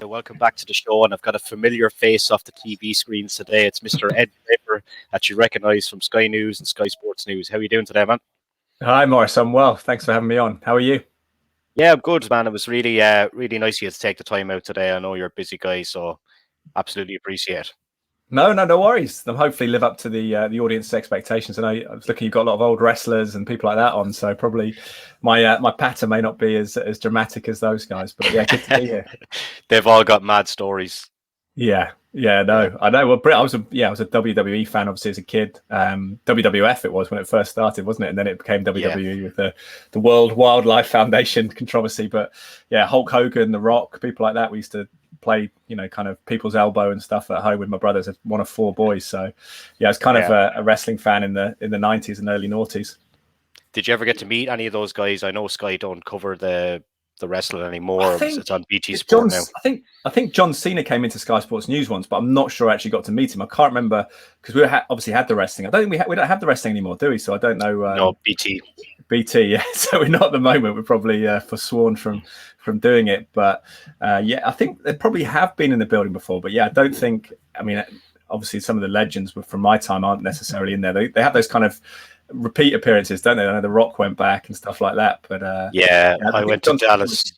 Welcome back to the show. And I've got a familiar face off the TV screens today. It's Mr. Ed Draper, that you recognise from Sky News and Sky Sports News. How are you doing today, man? Hi, Morris. I'm well. Thanks for having me on. How are you? Yeah, I'm good, man. It was really really nice of you to take the time out today. I know you're a busy guy, so absolutely appreciate it. No worries. They'll hopefully live up to the audience's expectations. I know I was looking, you've got a lot of old wrestlers and people like that on, so probably my patter may not be as dramatic as those guys, but yeah, good to be here. They've all got mad stories. I know. Well, I was a WWE fan, obviously, as a kid. WWF it was when it first started, wasn't it? And then it became WWE with the World Wildlife Foundation controversy. But yeah, Hulk Hogan, The Rock, people like that. We used to play, kind of people's elbow and stuff at home with my brothers. One of four boys, so yeah, I was kind of a wrestling fan in the 90s and early noughties. Did you ever get to meet any of those guys? I know Sky don't cover the wrestling anymore. It's on BT Sport now. I think John Cena came into Sky Sports News once, but I'm not sure I actually got to meet him. I can't remember because we obviously had the wrestling. I don't think we don't have the wrestling anymore, do we? So I don't know. No, BT, yeah. So we're not at the moment. We're probably forsworn from doing it. But I think they probably have been in the building before. But yeah, I don't think. I mean, obviously some of the legends from my time aren't necessarily in there. They have those kind of repeat appearances, don't they? I know The Rock went back and stuff like that. But I went to Dallas.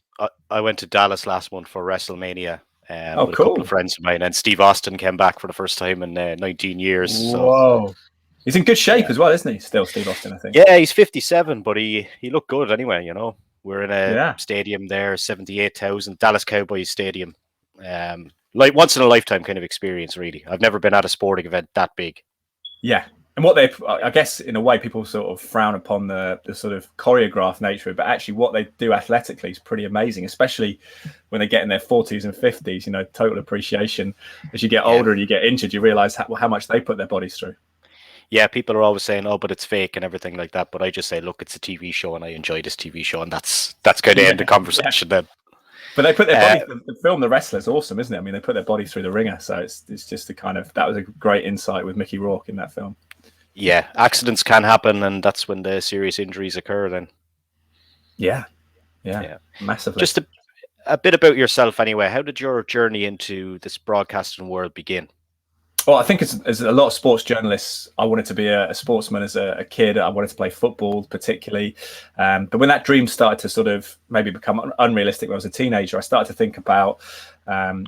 I went to Dallas last month for Wrestlemania with a couple of friends of mine, and Steve Austin came back for the first time in 19 years. Whoa. He's in good shape as well, isn't he? Still, Steve Austin, I think. Yeah, he's 57, but he looked good anyway, We're in a stadium there, 78,000, Dallas Cowboys Stadium. Like once in a lifetime kind of experience, really. I've never been at a sporting event that big. Yeah. And I guess in a way, people sort of frown upon the sort of choreographed nature of it, but actually what they do athletically is pretty amazing, especially when they get in their 40s and 50s, total appreciation. As you get older and you get injured, you realize how much they put their bodies through. Yeah, people are always saying, but it's fake and everything like that. But I just say, look, it's a TV show and I enjoy this TV show. And that's kind of end the conversation then. But they put their body, the film The Wrestler is awesome, isn't it? I mean, they put their body through the ringer. So it's just that was a great insight with Mickey Rourke in that film. Yeah, accidents can happen, and that's when the serious injuries occur then. Yeah. Massively. Just a bit about yourself anyway. How did your journey into this broadcasting world begin? Well, I think as a lot of sports journalists, I wanted to be a sportsman as a kid. I wanted to play football particularly. But when that dream started to sort of maybe become unrealistic when I was a teenager, I started to think about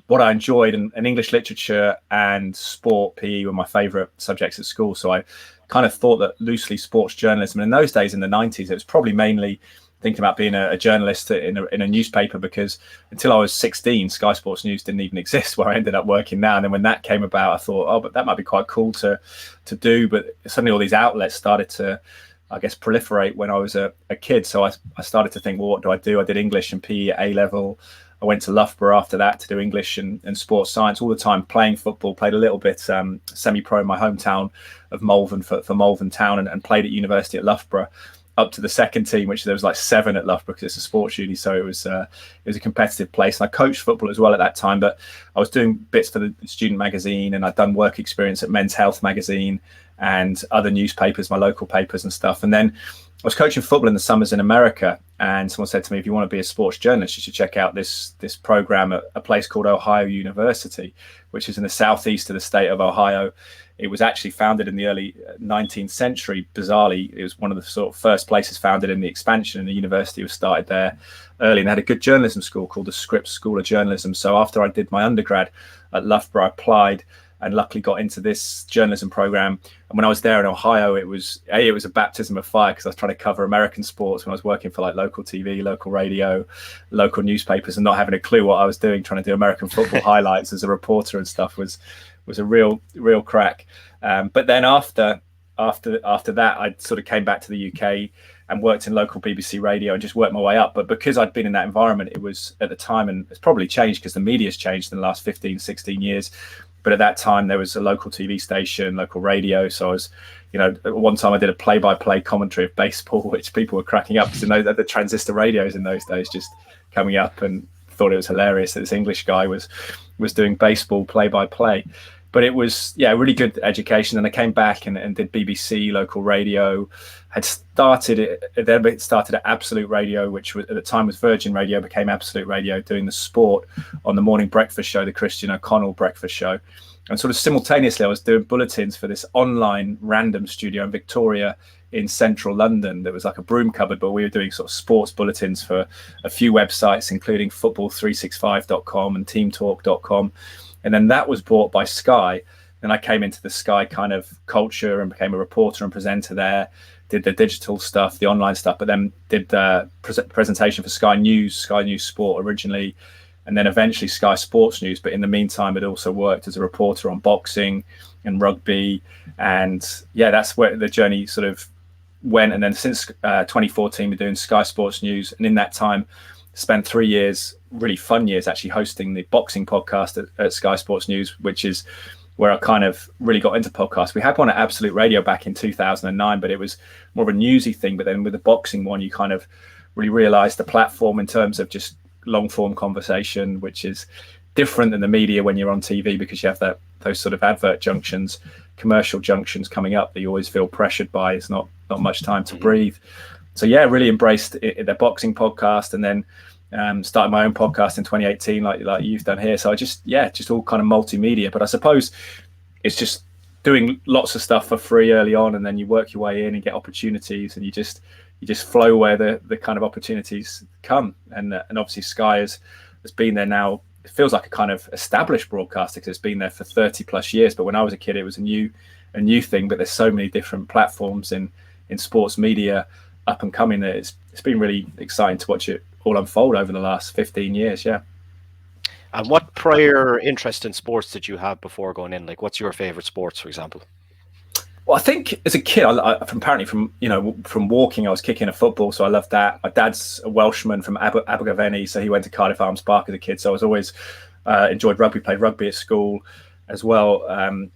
what I enjoyed, and English literature and sport, PE were my favourite subjects at school. So I kind of thought that loosely sports journalism, and in those days in the 90s, it was probably mainly thinking about being a journalist in a newspaper, because until I was 16, Sky Sports News didn't even exist where I ended up working now. And then when that came about, I thought, but that might be quite cool to do. But suddenly all these outlets started to, I guess, proliferate when I was a kid. So I started to think, well, what do I do? I did English and PE at A-level. I went to Loughborough after that to do English and sports science all the time, playing football, played a little bit semi-pro in my hometown of Malvern for Malvern Town, and played at university at Loughborough up to the second team, which there was like 7 at Loughborough because it's a sports uni. So it was a competitive place. And I coached football as well at that time, but I was doing bits for the student magazine, and I'd done work experience at Men's Health magazine and other newspapers, my local papers and stuff. And then I was coaching football in the summers in America, and someone said to me, if you want to be a sports journalist, you should check out this program at a place called Ohio University, which is in the southeast of the state of Ohio. It was actually founded in the early 19th century. Bizarrely, it was one of the sort of first places founded in the expansion, and the university was started there early, and had a good journalism school called the Scripps School of Journalism. So after I did my undergrad at Loughborough, I applied and luckily got into this journalism program. And when I was there in Ohio, it was a baptism of fire, because I was trying to cover American sports when I was working for like local TV, local radio, local newspapers, and not having a clue what I was doing. Trying to do American football highlights as a reporter and stuff was a real crack. But then after that, I sort of came back to the UK and worked in local BBC radio and just worked my way up. But because I'd been in that environment, it was at the time, and it's probably changed because the media's changed in the last 15, 16 years. But at that time, there was a local TV station, local radio. So I was, at one time I did a play-by-play commentary of baseball, which people were cracking up because the transistor radios in those days just coming up, and thought it was hilarious that this English guy was doing baseball play-by-play. But it was, yeah, really good education. And I came back and did BBC local radio. Had started at Absolute Radio, which was, at the time was Virgin Radio, became Absolute Radio, doing the sport on the morning breakfast show, the Christian O'Connell breakfast show. And sort of simultaneously, I was doing bulletins for this online random studio in Victoria in central London. There was like a broom cupboard, but we were doing sort of sports bulletins for a few websites, including football365.com and teamtalk.com. And then that was bought by Sky. Then I came into the Sky kind of culture and became a reporter and presenter there, did the digital stuff, the online stuff, but then did the presentation for Sky News Sport originally, and then eventually Sky Sports News. But in the meantime, I'd also worked as a reporter on boxing and rugby. And yeah, that's where the journey sort of went. And then since 2014, we're doing Sky Sports News. And in that time, spent 3 years, really fun years, actually hosting the boxing podcast at Sky Sports News, which is where I kind of really got into podcasts. We had one at Absolute Radio back in 2009, but it was more of a newsy thing. But then with the boxing one, you kind of really realized the platform in terms of just long form conversation, which is different than the media when you're on TV, because you have those sort of advert junctions, commercial junctions coming up that you always feel pressured by. It's not much time to breathe. So yeah, really embraced the boxing podcast, and then started my own podcast in 2018, like you've done here. So I just all kind of multimedia. But I suppose it's just doing lots of stuff for free early on, and then you work your way in and get opportunities, and you just flow where the kind of opportunities come. And obviously Sky has been there now. It feels like a kind of established broadcaster because it's been there for 30 plus years. But when I was a kid, it was a new thing. But there's so many different platforms in sports media up and coming that it's been really exciting to watch it all unfold over the last 15 years. Yeah. And what prior interest in sports did you have before going in? Like, what's your favorite sports, for example? Well, I think as a kid, from walking, I was kicking a football, so I loved that. My dad's a Welshman from Abergavenny, so he went to Cardiff Arms Park as a kid. So I was always enjoyed rugby, played rugby at school as well.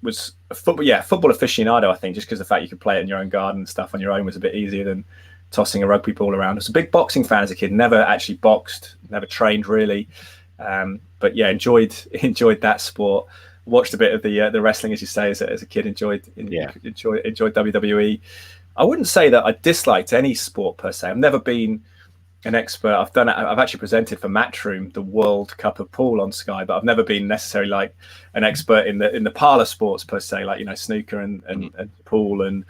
Was a football aficionado, I think, just because the fact you could play it in your own garden and stuff on your own was a bit easier than tossing a rugby ball around. I was a big boxing fan as a kid. Never actually boxed, never trained really, but yeah, enjoyed that sport. Watched a bit of the wrestling, as you say, as a kid. Enjoyed WWE. I wouldn't say that I disliked any sport per se. I've never been an expert. I've actually presented for Matchroom, the World Cup of Pool on Sky, but I've never been necessarily like an expert in the parlor sports per se, like snooker and pool and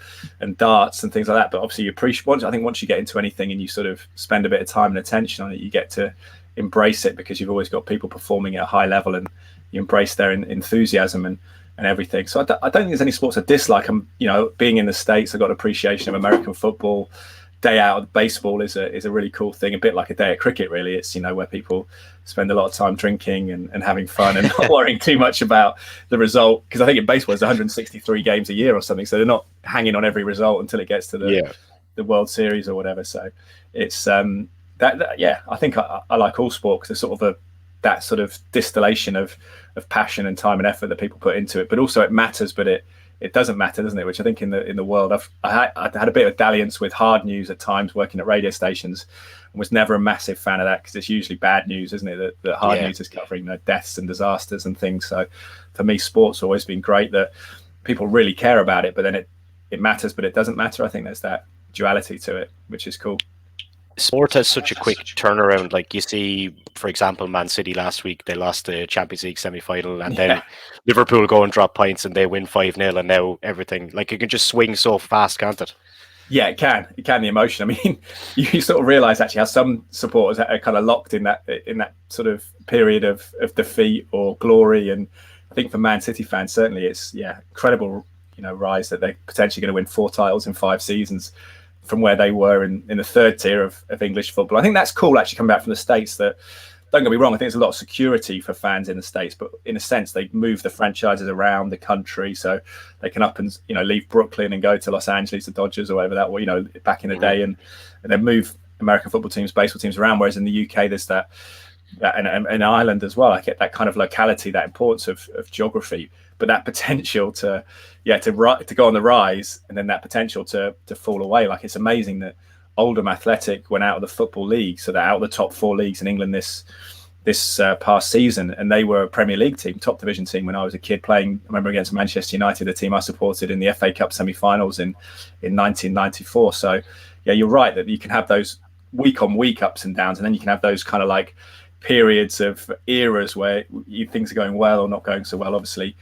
darts and things like that. But obviously, you appreciate. I think once you get into anything and you sort of spend a bit of time and attention on it, you get to embrace it because you've always got people performing at a high level and you embrace their enthusiasm and everything. So I don't think there's any sports I dislike. Being in the States, I've got an appreciation of American football. Day out of baseball is a really cool thing, a bit like a day at cricket really. It's where people spend a lot of time drinking and having fun and not worrying too much about the result, because I think in baseball it's 163 games a year or something, so they're not hanging on every result until it gets to the World Series or whatever. So it's I think I like all sport because there's sort of that sort of distillation of passion and time and effort that people put into it, but also it matters, but it doesn't matter, doesn't it? Which I think in the world, I had a bit of dalliance with hard news at times working at radio stations, and was never a massive fan of that because it's usually bad news, isn't it? That hard news is covering deaths and disasters and things. So for me, sports always been great that people really care about it, but then it matters, but it doesn't matter. I think there's that duality to it, which is cool. Sport has such a quick turnaround. Like you see, for example, Man City last week, they lost the Champions League semi-final, and then Liverpool go and drop points and they win 5-0, and now everything, like, it can just swing so fast, can't it? Yeah, it can. The emotion. I mean, you sort of realise actually how some supporters are kind of locked in that sort of period of defeat or glory. And I think for Man City fans, certainly it's incredible, rise that they're potentially going to win 4 titles in 5 seasons from where they were in the third tier of English football. I think that's cool actually coming back from the States. That, don't get me wrong, I think there's a lot of security for fans in the States, but in a sense they move the franchises around the country, so they can up and leave Brooklyn and go to Los Angeles, the Dodgers or whatever that was, back in the day, and then move American football teams, baseball teams around. Whereas in the UK there's that and Ireland as well, I get that kind of locality, that importance of geography, but that potential to go on the rise, and then that potential to fall away. Like, it's amazing that Oldham Athletic went out of the Football League, so they're out of the top 4 leagues in England this this past season, and they were a Premier League team, top division team when I was a kid playing. I remember against Manchester United, the team I supported in the FA Cup semi-finals in 1994. So yeah, you're right that you can have those week on week ups and downs, and then you can have those kind of like periods of eras where things are going well or not going so well. Obviously,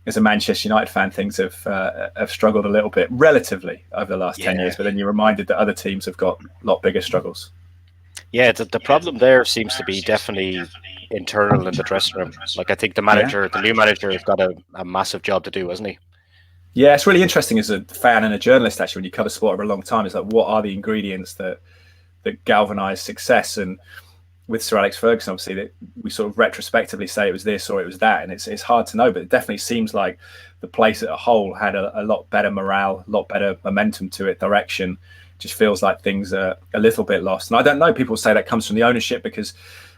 as a Manchester United fan, things have struggled a little bit relatively over the last 10 years, but then you're reminded that other teams have got a lot bigger struggles. Yeah, the problem there seems to be definitely internal in the dressing room. Like, I think the manager, the new manager, has got a massive job to do, hasn't he? Yeah, it's really interesting as a fan and a journalist, actually, when you cover sport over a long time. It's like, what are the ingredients that galvanise success? And with Sir Alex Ferguson, obviously, that we sort of retrospectively say it was this or it was that, and it's hard to know, but it definitely seems like the place as a whole had a lot better morale, a lot better momentum to it, direction. Just feels like things are a little bit lost. And I don't know, people say that comes from the ownership, because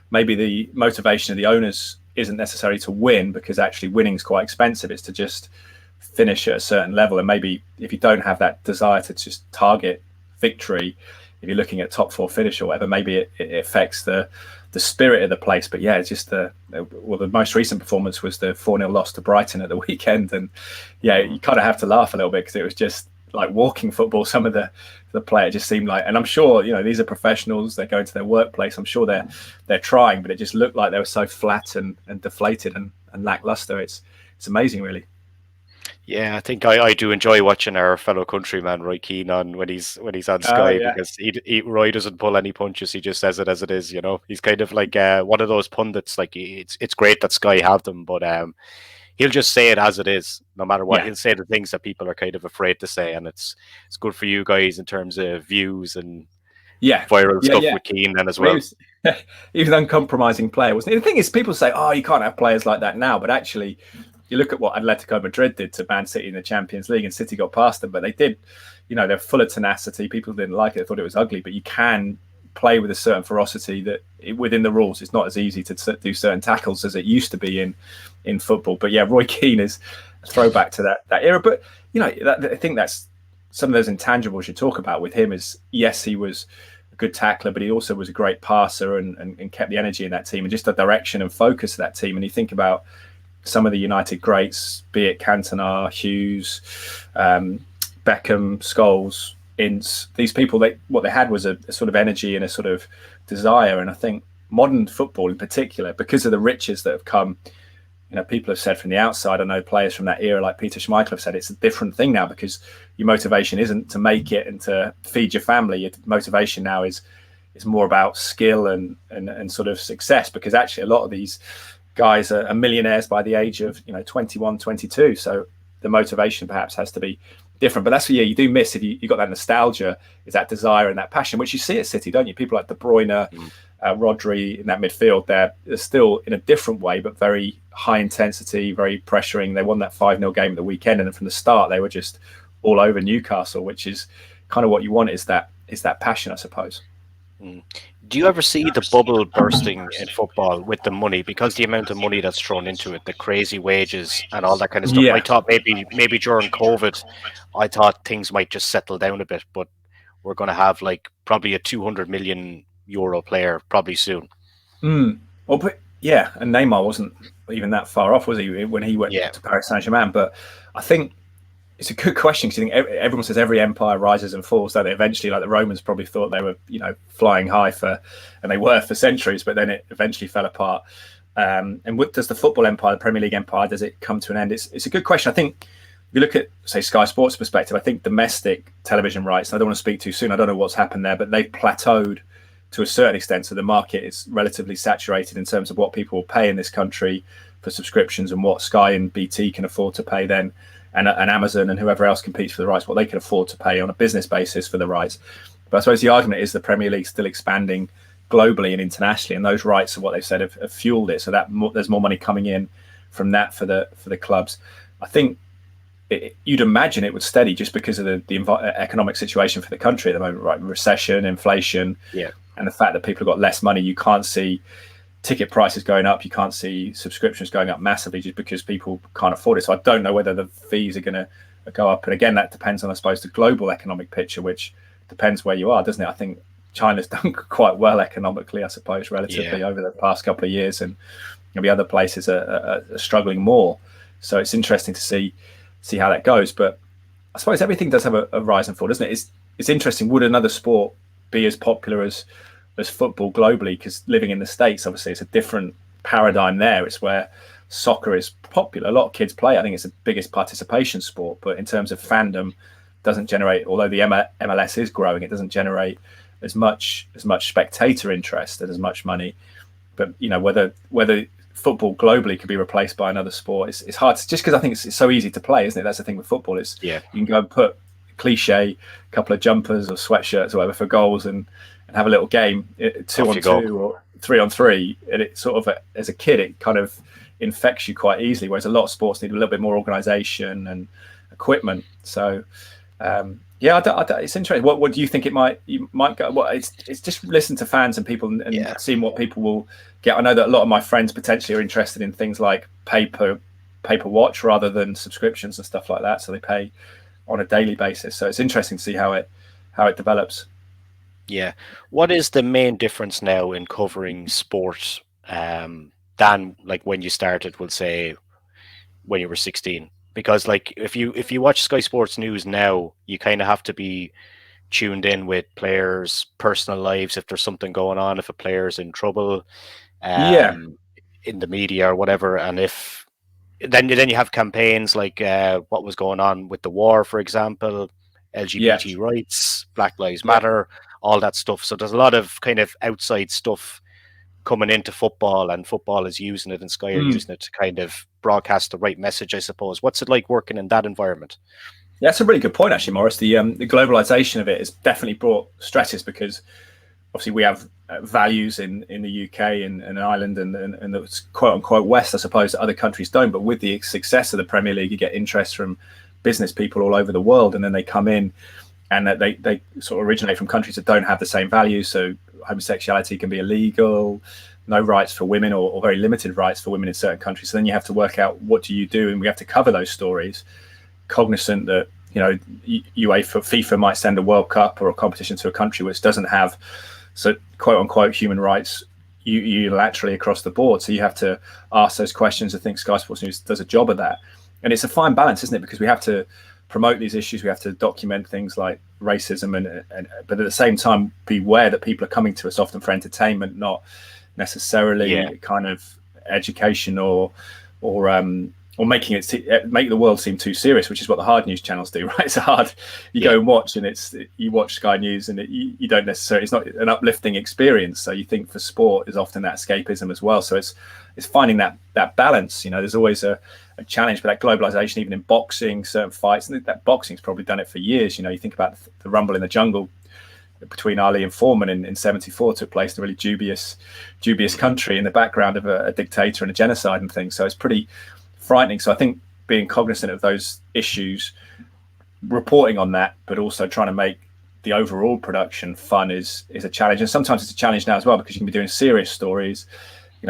maybe the motivation of the owners isn't necessarily to win, because actually winning is quite expensive. It's to just finish at a certain level. And maybe if you don't have that desire to just target victory, if you're looking at top 4 finish or whatever, maybe it affects the spirit of the place. But yeah, it's just the most recent performance was the 4-0 loss to Brighton at the weekend. And yeah, you kind of have to laugh a little bit, because it was just like walking football. Some of the player just seemed like, and I'm sure, these are professionals, they're going to their workplace, I'm sure they're trying, but it just looked like they were so flat and deflated and lackluster. It's amazing, really. Yeah, I think I do enjoy watching our fellow countryman Roy Keane on when he's on Sky, because Roy doesn't pull any punches. He just says it as it is. He's kind of like one of those pundits. Like, it's great that Sky have them, but he'll just say it as it is, no matter what. He'll say the things that people are kind of afraid to say, and it's good for you guys in terms of views and viral stuff with Keane then as well. He was an uncompromising player, wasn't he? The thing is, people say, "Oh, you can't have players like that now," but actually, you look at what Atletico Madrid did to Man City in the Champions League, and City got past them, but they did. They're full of tenacity. People didn't like it; they thought it was ugly. But you can play with a certain ferocity that within the rules, it's not as easy to do certain tackles as it used to be in football. But yeah, Roy Keane is a throwback to that era. But I think that's some of those intangibles you talk about with him. Is yes, he was a good tackler, but he also was a great passer and kept the energy in that team and just the direction and focus of that team. And you think about some of the United greats, be it Cantona, Hughes, Beckham, Scholes, Ince, these people, what they had was a sort of energy and a sort of desire. And I think modern football in particular, because of the riches that have come, people have said from the outside, I know players from that era like Peter Schmeichel have said it's a different thing now, because your motivation isn't to make it and to feed your family. Your motivation now is more about skill and sort of success, because actually a lot of these guys are millionaires by the age of 21, 22. So the motivation perhaps has to be different. But that's what you do miss if you got that nostalgia, is that desire and that passion, which you see at City, don't you? People like De Bruyne, Rodri in that midfield, they're still in a different way, but very high intensity, very pressuring. They won that 5-0 game at the weekend, and from the start they were just all over Newcastle, which is kind of what you want, is that passion, I suppose. Do you ever see the bubble bursting in football with the money, because the amount of money that's thrown into it, the crazy wages and all that kind of stuff? I thought maybe during COVID, I thought things might just settle down a bit, but we're going to have like probably a 200 million euro player probably soon. Well, but yeah, and Neymar wasn't even that far off, was he, when he went to Paris Saint-Germain? But I think it's a good question, because I think everyone says every empire rises and falls, don't they? Eventually, like the Romans probably thought they were, flying high and they were for centuries, but then it eventually fell apart. And what does the football empire, the Premier League empire, does it come to an end? It's a good question. I think if you look at, say, Sky Sports perspective, I think domestic television rights, and I don't want to speak too soon, I don't know what's happened there, but they've plateaued to a certain extent. So the market is relatively saturated in terms of what people will pay in this country for subscriptions, and what Sky and BT can afford to pay then, and Amazon and whoever else competes for the rights, what they can afford to pay on a business basis for the rights. But I suppose the argument is the Premier League still expanding globally and internationally, and those rights are what they've said have fueled it. So that there's more money coming in from that for the clubs. I think you'd imagine it would steady just because of the economic situation for the country at the moment, right? Recession, inflation, and the fact that people have got less money. You can't see ticket prices going up. You can't see subscriptions going up massively just because people can't afford it. So I don't know whether the fees are going to go up. And again, that depends on, I suppose, the global economic picture, which depends where you are, doesn't it? I think China's done quite well economically, I suppose, relatively over the past couple of years, and maybe other places are struggling more. So it's interesting to see how that goes. But I suppose everything does have a rise and fall, doesn't it? It's interesting. Would another sport be as popular as football globally? Because living in the States, obviously, it's a different paradigm there. It's where soccer is popular. A lot of kids play. I think it's the biggest participation sport. But in terms of fandom, doesn't generate, although the MLS is growing, it doesn't generate as much spectator interest and as much money. But whether football globally could be replaced by another sport, it's hard to, just because I think it's so easy to play, isn't it? That's the thing with football, is you can go and put cliche a couple of jumpers or sweatshirts or whatever for goals and have a little game 2-on-2 or 3-on-3, and it sort of, as a kid, it kind of infects you quite easily, whereas a lot of sports need a little bit more organization and equipment. So it's interesting. What do you think you might go? Well, it's just listen to fans and people and seeing what people will get. I know that a lot of my friends potentially are interested in things like paper watch rather than subscriptions and stuff like that, so they pay on a daily basis. So it's interesting to see how it develops. Yeah. What is the main difference now in covering sport than like when you started, we'll say, when you were 16? Because like if you watch Sky Sports News now, you kind of have to be tuned in with players' personal lives if there's something going on, if a player's in trouble in the media or whatever. And if then you have campaigns like what was going on with the war, for example, LGBT rights, Black Lives Matter, all that stuff. So there's a lot of kind of outside stuff coming into football, and football is using it, and Sky are using it to kind of broadcast the right message, I suppose. What's it like working in that environment? Yeah, that's a really good point, actually, Maurice. The globalization of it has definitely brought stresses, because obviously we have values in the UK and Ireland and the quote unquote West, I suppose, that other countries don't. But with the success of the Premier League, you get interest from business people all over the world, and then they come in and they sort of originate from countries that don't have the same values. So homosexuality can be illegal, no rights for women, or very limited rights for women in certain countries. So then you have to work out, what do you do? And we have to cover those stories, cognizant that UEFA, FIFA might send a World Cup or a competition to a country which doesn't have, so quote unquote, human rights unilaterally across the board. So you have to ask those questions. I think Sky Sports News does a job of that, and it's a fine balance, isn't it? Because we have to promote these issues, we have to document things like racism, and but at the same time be aware that people are coming to us often for entertainment, not necessarily kind of education or making make the world seem too serious, which is what the hard news channels do, right? It's hard. You go and watch, and you watch Sky News, and you don't necessarily, it's not an uplifting experience. So you think for sport is often that escapism as well. So it's finding that balance. There's always a challenge, but that globalization, even in boxing, certain fights, and that boxing's probably done it for years. You think about the Rumble in the Jungle between Ali and Foreman in 74 took place in a really dubious country in the background of a dictator and a genocide and things. So it's pretty frightening. So I think being cognizant of those issues, reporting on that, but also trying to make the overall production fun is a challenge. And sometimes it's a challenge now as well, because you can be doing serious stories.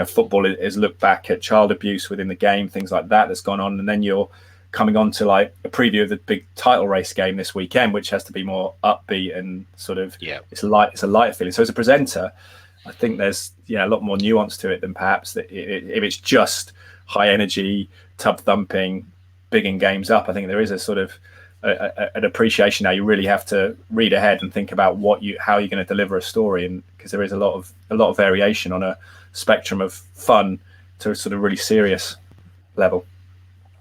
Football is looked back at child abuse within the game, things like that's gone on, and then you're coming on to like a preview of the big title race game this weekend, which has to be more upbeat and sort of it's a lighter feeling. So as a presenter, I think there's a lot more nuance to it than perhaps that if it's just high energy, tub thumping, bigging games up. I think there is a sort of an appreciation now. You really have to read ahead and think about how you're going to deliver a story, and because there is a lot of variation on a spectrum of fun to a sort of really serious level.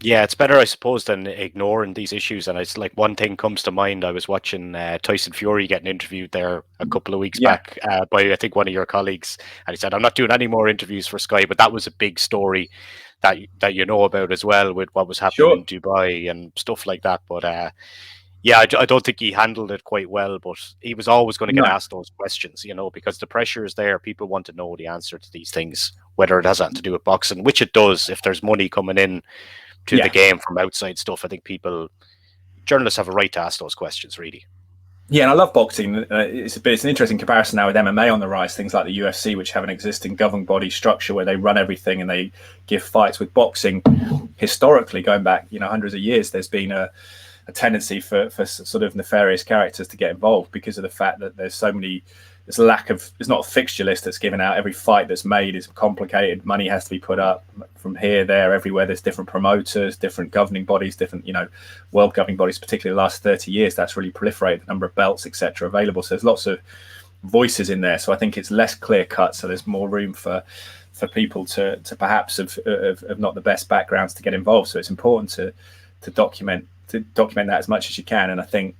Yeah, it's better, I suppose, than ignoring these issues. And it's like, one thing comes to mind. I was watching Tyson Fury getting interviewed there a couple of weeks back by, I think, one of your colleagues. And he said, I'm not doing any more interviews for Sky, but that was a big story that you know about as well, with what was happening in Dubai and stuff like that. But I don't think he handled it quite well, but he was always going to get asked those questions, because the pressure is there. People want to know the answer to these things, whether it has anything to do with boxing, which it does. If there's money coming in to the game from outside stuff, I think journalists have a right to ask those questions, really. Yeah, and I love boxing. It's an interesting comparison now with MMA on the rise. Things like the UFC, which have an existing governing body structure where they run everything and they give fights. With boxing, historically, going back hundreds of years, there's been a tendency for sort of nefarious characters to get involved because of the fact that there's so many there's a lack of, there's not a fixture list that's given out. Every fight that's made is complicated. Money has to be put up from here, there, everywhere. There's different promoters, different governing bodies, different, world governing bodies, particularly the last 30 years. That's really proliferated, the number of belts, etc. available. So there's lots of voices in there. So I think it's less clear cut. So there's more room for people to perhaps have not the best backgrounds to get involved. So it's important to document that as much as you can. And I think,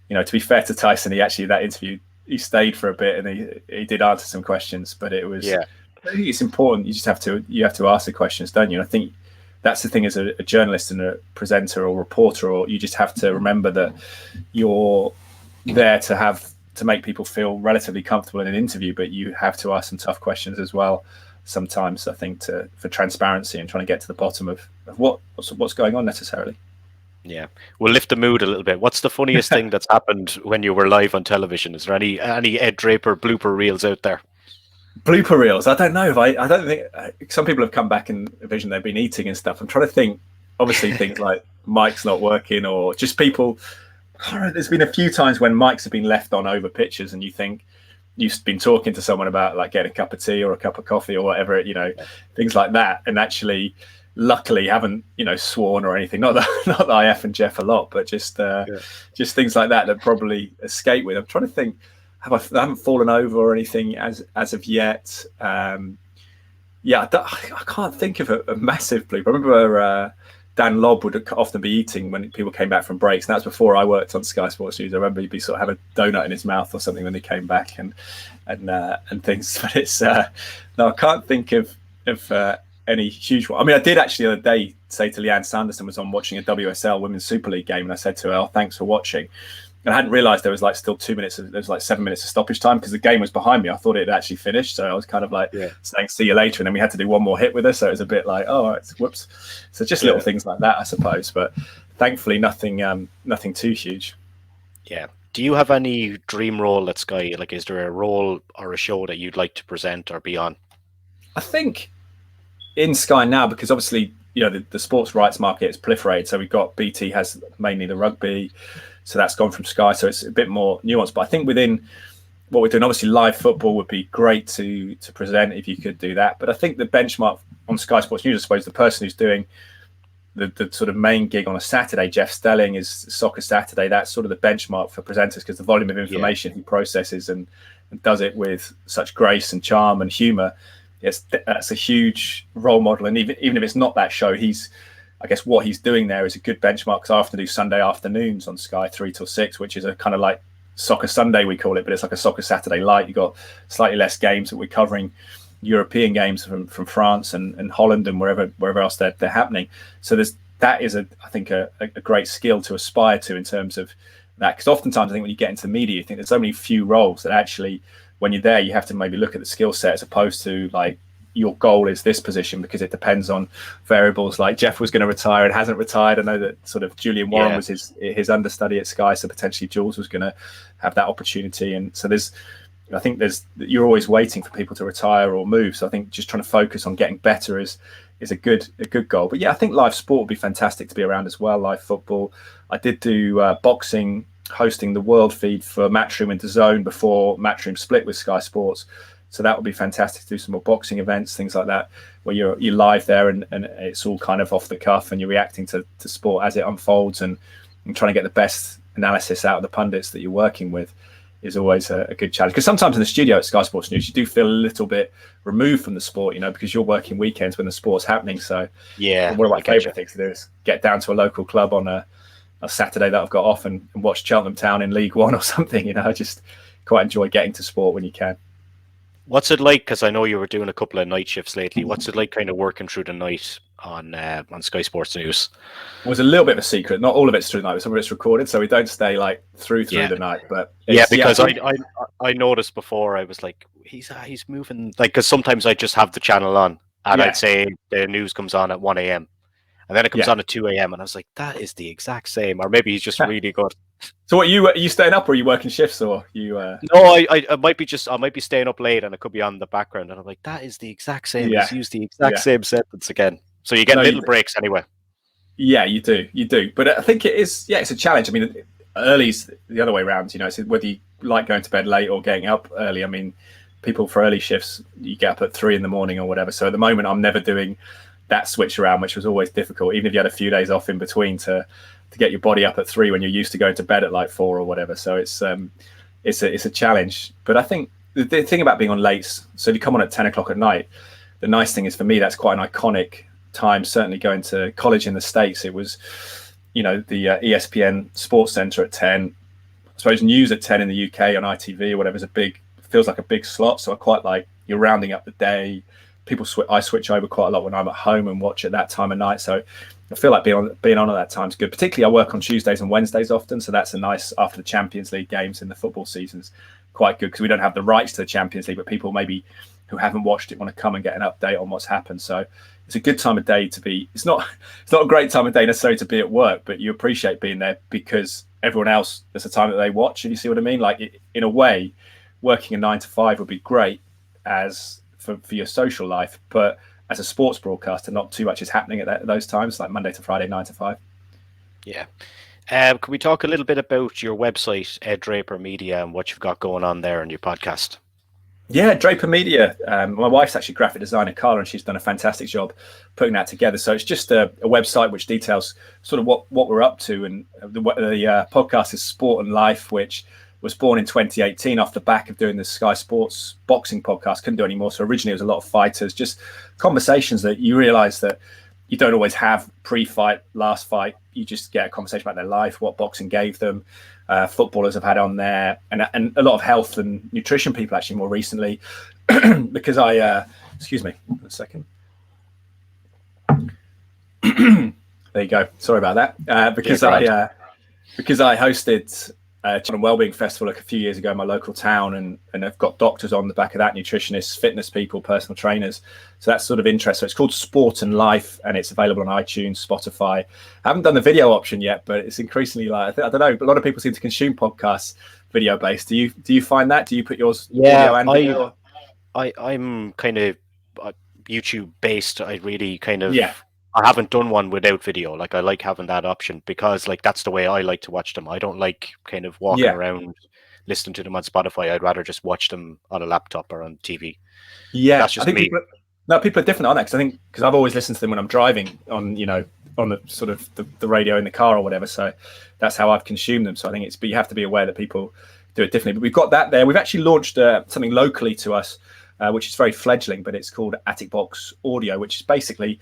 to be fair to Tyson, that interview, he stayed for a bit and he did answer some questions, but it was, I think it's important. You have to ask the questions, don't you? And I think that's the thing as a journalist and a presenter or reporter, or you just have to remember that you're there to make people feel relatively comfortable in an interview, but you have to ask some tough questions as well sometimes, I think, for transparency and trying to get to the bottom of what's going on necessarily. Yeah, we'll lift the mood a little bit. What's the funniest thing that's happened when you were live on television? Is there any Ed Draper blooper reels out there? Blooper reels? I don't know. If I don't think some people have come back in vision they've been eating and stuff. I'm trying to think. Obviously, things like mics not working or just people. There's been a few times when mics have been left on over pictures, and you think you've been talking to someone about like getting a cup of tea or a cup of coffee or whatever, things like that, and actually. Luckily, haven't sworn or anything. Not that I F and Jeff a lot, but just things like that probably escape with. I'm trying to think. I haven't fallen over or anything as of yet. I can't think of a massive bloop. I remember Dan Lobb would often be eating when people came back from breaks, and that was before I worked on Sky Sports News. I remember he'd be sort of have a donut in his mouth or something when they came back and things. But it's no, I can't think of any huge one. I mean, I did actually the other day say to Leanne Sanderson, was on watching a WSL Women's Super League game, and I said to her, "Oh, thanks for watching." And I hadn't realised there was like still 2 minutes. There was like 7 minutes of stoppage time because the game was behind me. I thought it had actually finished, so I was kind of like saying "see you later," and then we had to do one more hit with her. So it was a bit like, "Oh, whoops." So just little things like that, I suppose. But thankfully, nothing too huge. Yeah. Do you have any dream role at Sky? Like, is there a role or a show that you'd like to present or be on? I think. In Sky now, because obviously the sports rights market is proliferated, so we've got BT has mainly the rugby, so that's gone from Sky, so it's a bit more nuanced. But I think within what we're doing, obviously live football would be great to present if you could do that. But I think the benchmark on Sky Sports News, I suppose, the person who's doing the sort of main gig on a Saturday, Jeff Stelling, is Soccer Saturday. That's sort of the benchmark for presenters because the volume of information he processes and does it with such grace and charm and humour. That's a huge role model, and even if it's not that show, I guess what he's doing there is a good benchmark. Because I often do Sunday afternoons on Sky 3 till 6, which is a kind of like Soccer Sunday we call it, but it's like a Soccer Saturday light. You've got slightly less games, that we're covering European games from France and Holland and wherever else they're happening. So that is I think a great skill to aspire to in terms of that, because oftentimes I think when you get into the media, you think there's only few roles that actually. When you're there, you have to maybe look at the skill set as opposed to like your goal is this position, because it depends on variables. Like Jeff was going to retire and hasn't retired. I know that sort of Julian Warren was his understudy at Sky, so potentially Jules was going to have that opportunity. And so you're always waiting for people to retire or move. So I think just trying to focus on getting better is a good goal. But yeah, I think live sport would be fantastic to be around as well. Live football. I did do boxing. Hosting the world feed for Matchroom and DAZN before Matchroom split with Sky Sports, so that would be fantastic to do some more boxing events, things like that, where you're live there and it's all kind of off the cuff and you're reacting to sport as it unfolds and trying to get the best analysis out of the pundits that you're working with is always a good challenge. Because sometimes in the studio at Sky Sports News, you do feel a little bit removed from the sport, because you're working weekends when the sport's happening. So one of my favourite things to do is get down to a local club on a Saturday that I've got off and watch Cheltenham Town in League One or something. I just quite enjoy getting to sport when you can. What's it like? Because I know you were doing a couple of night shifts lately. What's it like kind of working through the night on Sky Sports News? It was a little bit of a secret. Not all of it's through the night. Some of it's recorded, so we don't stay like through the night. But because I noticed before, I was like, he's moving, like, because sometimes I just have the channel on and I'd say the news comes on at 1 a.m. and then it comes on at 2 a.m. and I was like, that is the exact same. Or maybe he's just really good. So what, are you staying up or are you working shifts or you? No, I might be staying up late and it could be on the background and I'm like, that is the exact same. He's used the exact same sentence again. So you get little breaks anyway. Yeah, you do. But I think it is. Yeah, it's a challenge. I mean, early's the other way around. You know, it's whether you like going to bed late or getting up early. I mean, people for early shifts, you get up at 3 a.m. or whatever. So at the moment, I'm never doing that switch around, which was always difficult, even if you had a few days off in between to get your body up at 3 when you're used to going to bed at like 4 or whatever. So it's a challenge. But I think the thing about being on late, so if you come on at 10 o'clock at night, the nice thing is for me, that's quite an iconic time. Certainly going to college in the States, it was, you know, the ESPN Sports Center at 10. I suppose news at 10 in the UK on ITV or whatever feels like a big slot. So I quite like, you're rounding up the day. I switch over quite a lot when I'm at home and watch at that time of night. So I feel like being on at that time is good. Particularly I work on Tuesdays and Wednesdays often. So that's a nice, after the Champions League games in the football seasons, quite good because we don't have the rights to the Champions League, but people maybe who haven't watched it want to come and get an update on what's happened. So it's a good time of day to be. It's not a great time of day necessarily to be at work, but you appreciate being there because everyone else, there's a time that they watch. And you see what I mean? Like in a way, working a 9 to 5 would be great as for your social life, but as a sports broadcaster, not too much is happening at those times, like Monday to Friday, 9 to 5. Yeah. Can we talk a little bit about your website, Draper Media, and what you've got going on there and your podcast? Yeah, Draper Media. My wife's actually graphic designer, Carla, and she's done a fantastic job putting that together. So it's just a website which details sort of what we're up to. And the podcast is Sport and Life, which was born in 2018 off the back of doing the Sky Sports boxing podcast. Couldn't do any more. So originally it was a lot of fighters, just conversations that you realize that you don't always have pre-fight, last fight. You just get a conversation about their life, what boxing gave them. Footballers have had on there, and a lot of health and nutrition people actually more recently, because excuse me, a second. There you go. Sorry about that. Because I hosted Children Wellbeing Festival like a few years ago in my local town, and I've got doctors on the back of that, nutritionists, fitness people, personal trainers. So that's sort of interest. So it's called Sport and Life, and it's available on iTunes, Spotify. I haven't done the video option yet, but it's increasingly like, I don't know, a lot of people seem to consume podcasts video based. Do you find that? Do you put yours audio and video? I'm kind of YouTube based. I really kind of I haven't done one without video. Like I like having that option because like that's the way I like to watch them. I don't like kind of walking around listening to them on Spotify. I'd rather just watch them on a laptop or on TV. Yeah, that's just me. People are different on that because I've always listened to them when I'm driving on the sort of the radio in the car or whatever. So that's how I've consumed them. So I think but you have to be aware that people do it differently. But we've got that there. We've actually launched something locally to us, which is very fledgling, but it's called Attic Box Audio, which is basically,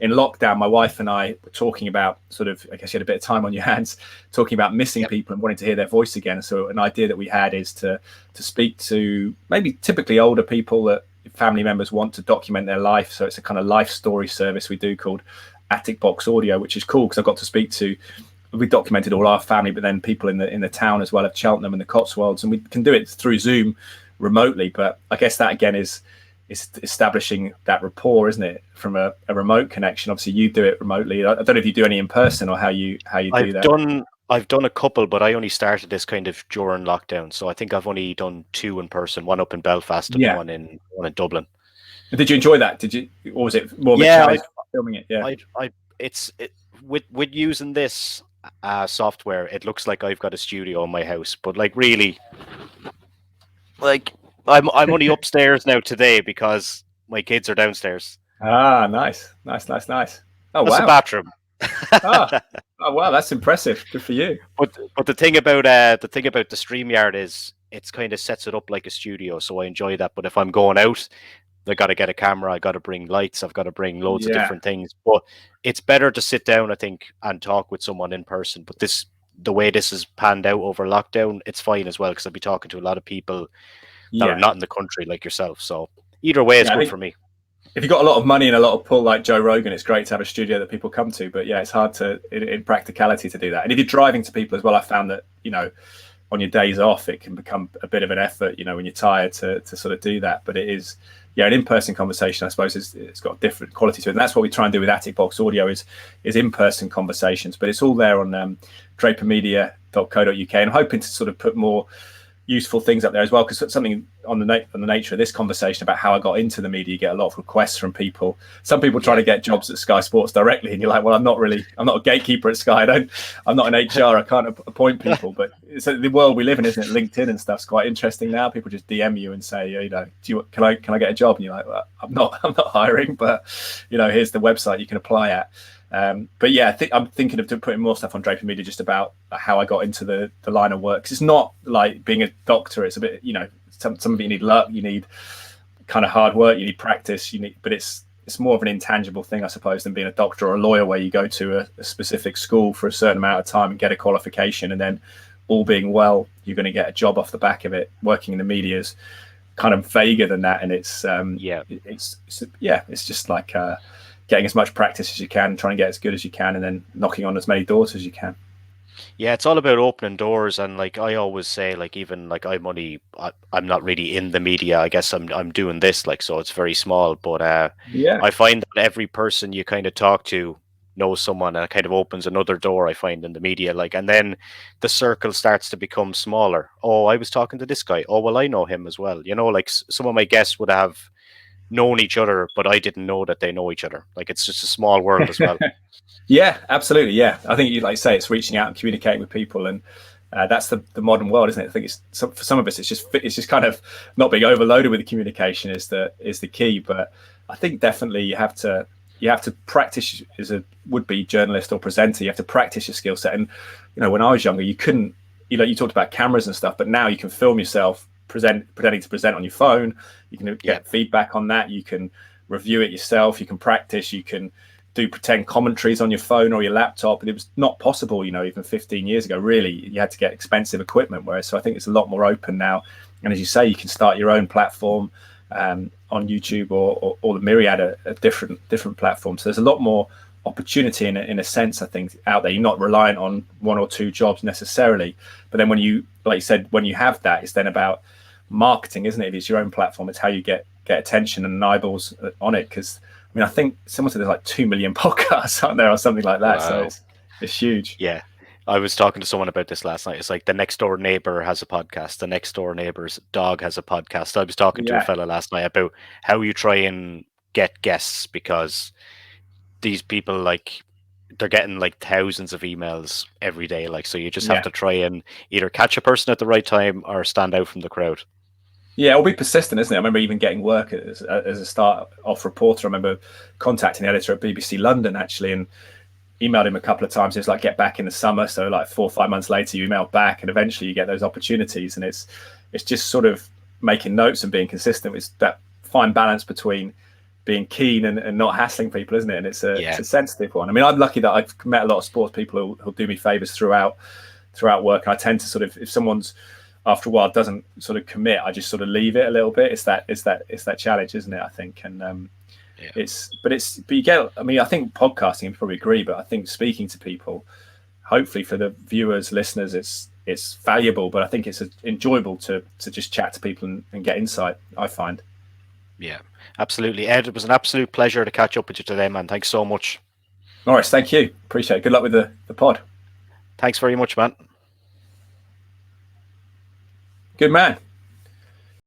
in lockdown, my wife and I were talking about sort of, I guess you had a bit of time on your hands, talking about missing people and wanting to hear their voice again. So an idea that we had is to speak to maybe typically older people that family members want to document their life. So it's a kind of life story service we do called Attic Box Audio, which is cool because I've got to speak to, we documented all our family, but then people in the town as well of Cheltenham and the Cotswolds, and we can do it through Zoom remotely. But I guess that again is establishing that rapport, isn't it, from a remote connection? Obviously you do it remotely. I don't know if you do any in person or how you do that. I've done a couple, but I only started this kind of during lockdown, so I think I've only done 2 in person, one up in Belfast and one in Dublin. Did you enjoy that? Or was it more of a challenge filming it? With using this software, it looks like I've got a studio in my house, but like really, like I'm only upstairs now today because my kids are downstairs. Ah, nice. Oh, that's wow. a bathroom. Oh wow, that's impressive. Good for you. But the thing about the StreamYard is it's kind of sets it up like a studio, so I enjoy that. But if I'm going out, I got to get a camera, I got to bring lights, I've got to bring loads of different things. But it's better to sit down, I think, and talk with someone in person. But the way this is panned out over lockdown, it's fine as well because I'll be talking to a lot of people that are not in the country like yourself. So either way, it's good for me. If you've got a lot of money and a lot of pull like Joe Rogan, it's great to have a studio that people come to. But yeah, it's hard in practicality to do that. And if you're driving to people as well, I found that, on your days off, it can become a bit of an effort, when you're tired to sort of do that. But it is, an in-person conversation, I suppose, it's got a different quality to it. And that's what we try and do with Attic Box Audio is in-person conversations. But it's all there on drapermedia.co.uk. And I'm hoping to sort of put more useful things up there as well, because something on the nature of this conversation about how I got into the media, you get a lot of requests from people. Some people try to get jobs at Sky Sports directly, and you're like, well, I'm not a gatekeeper at Sky. I'm not an HR. I can't appoint people. But it's the world we live in, isn't it? LinkedIn and stuff's quite interesting now. People just DM you and say, can I get a job? And you're like, well, I'm not hiring, but here's the website you can apply at. But yeah, I'm thinking of putting more stuff on Draper Media just about how I got into the line of work. 'Cause it's not like being a doctor. It's a bit, some of you need luck, you need kind of hard work, you need practice, but it's more of an intangible thing, I suppose, than being a doctor or a lawyer, where you go to a specific school for a certain amount of time and get a qualification, and then all being well, you're going to get a job off the back of it. Working in the media is kind of vaguer than that, and it's just like getting as much practice as you can, trying to get as good as you can, and then knocking on as many doors as you can. Yeah, it's all about opening doors, and like I always say, like even like I'm not really in the media. I guess I'm doing this, like, so it's very small, but I find that every person you kind of talk to knows someone, and it kind of opens another door, I find, in the media, like, and then the circle starts to become smaller. Oh, I was talking to this guy. Oh, well, I know him as well. Like some of my guests would have known each other, but I didn't know that they know each other. Like, it's just a small world as well. Yeah, absolutely. Yeah, I think you like say it's reaching out and communicating with people, and that's the modern world, isn't it? I think for some of us, it's just kind of not being overloaded with the communication is the key. But I think definitely you have to practice as a would-be journalist or presenter. You have to practice your skill set. And when I was younger, you couldn't. You talked about cameras and stuff, but now you can film yourself pretending to present on your phone. You can get feedback on that. You can review it yourself. You can practice. You can do pretend commentaries on your phone or your laptop. And it was not possible, even 15 years ago. Really, you had to get expensive equipment. So I think it's a lot more open now. And as you say, you can start your own platform on YouTube or the myriad of different platforms. So there's a lot more opportunity in a sense, I think, out there. You're not reliant on one or two jobs necessarily. But then when you said, when you have that, it's then about marketing, isn't it? If it's your own platform, it's how you get attention and eyeballs on it. Because I think someone said there's like 2 million podcasts out there or something like that. Wow. So it's huge. Yeah. I was talking to someone about this last night. It's like the next door neighbor has a podcast. The next door neighbor's dog has a podcast. I was talking to a fella last night about how you try and get guests, because these people, like, they're getting like thousands of emails every day. Like, so you just have to try and either catch a person at the right time or stand out from the crowd. Yeah, it'll be persistent, isn't it? I remember even getting work as a start-off reporter. I remember contacting the editor at BBC London, actually, and emailed him a couple of times. It was like, get back in the summer. So like 4 or 5 months later, you email back, and eventually you get those opportunities. And it's just sort of making notes and being consistent. It's that fine balance between being keen and not hassling people, isn't it? And it's a sensitive one. I'm lucky that I've met a lot of sports people who'll do me favors throughout work. And I tend to sort of, if someone's after a while doesn't sort of commit, I just sort of leave it a little bit. It's that challenge, isn't it? I think, and but you get. I think podcasting, you probably agree, but I think speaking to people, hopefully for the viewers, listeners, it's valuable. But I think it's enjoyable to just chat to people and get insight, I find. Yeah, absolutely, Ed. It was an absolute pleasure to catch up with you today, man. Thanks so much. Morris, thank you. Appreciate it. Good luck with the pod. Thanks very much, man. Good man.